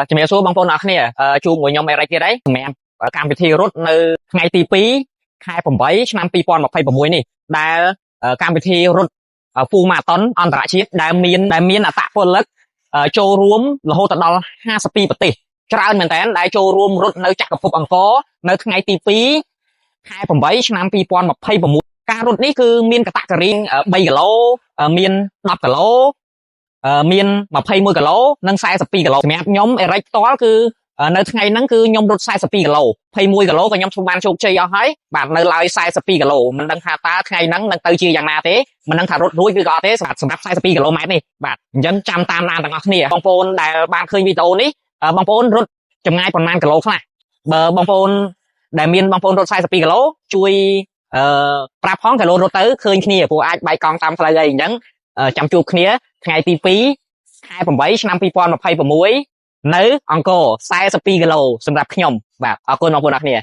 ជំរាបសួរបងប្អូនអរគ្នាជួបមួយខ្ញុំអេរិចទៀតហើយសម្រាប់កម្មវិធីរត់នៅថ្ងៃទី2ខែ8ឆ្នាំ2026នេះដែលកម្មវិធីរត់ full marathon អន្តរជាតិដែលមានអត្តពលិកចូលរួមរហូតដល់52ប្រទេសច្រើនមែនតើដែលចូលរួមរត់នៅចក្រភពអង្គរនៅថ្ងៃទី2ខែ8ឆ្នាំ2026ការរត់នេះគឺមានកតករី3គីឡូមាន10គីឡូមាន21គីឡូនិង42គីឡូសម្រាប់ខ្ញុំអេរិចផ្ទាល់គឺនៅថ្ងៃហ្នឹងគឺខ្ញុំរត់42គីឡូ21គីឡូក៏ខ្ញុំបានជោគជ័យអស់ហើយបាទនៅឡើយ42គីឡូមិនដឹងថាតើថ្ងៃហ្នឹងនឹងទៅជាយ៉ាងណាទេមិនដឹងថារត់រួចឬក៏អត់ទេសម្រាប់42គីឡូម៉ែត្រនេះបាទអញ្ចឹងចាំតាមដានទាំងអស់គ្នាបងប្អូនដែលបានឃើញវីដេអូនេះបងប្អូនរត់ចម្ងាយប្រហែលគីឡូខ្លះបើបងប្អូនដែលមានបងប្អូនរត់42គីឡូជួយប្រាប់ផងគីឡូរត់ទៅឃើញគ្នាព្រោះអាចបែកកង់តាមផ្លូវអីអញ្ចឹងចាំជួបគ្នាថ្ងៃទី2ខែ8ឆ្នាំ2026នៅអង្គរ42គីឡូសម្រាប់ខ្ញុំបាទអរគុណបងប្អូនអរគ្នា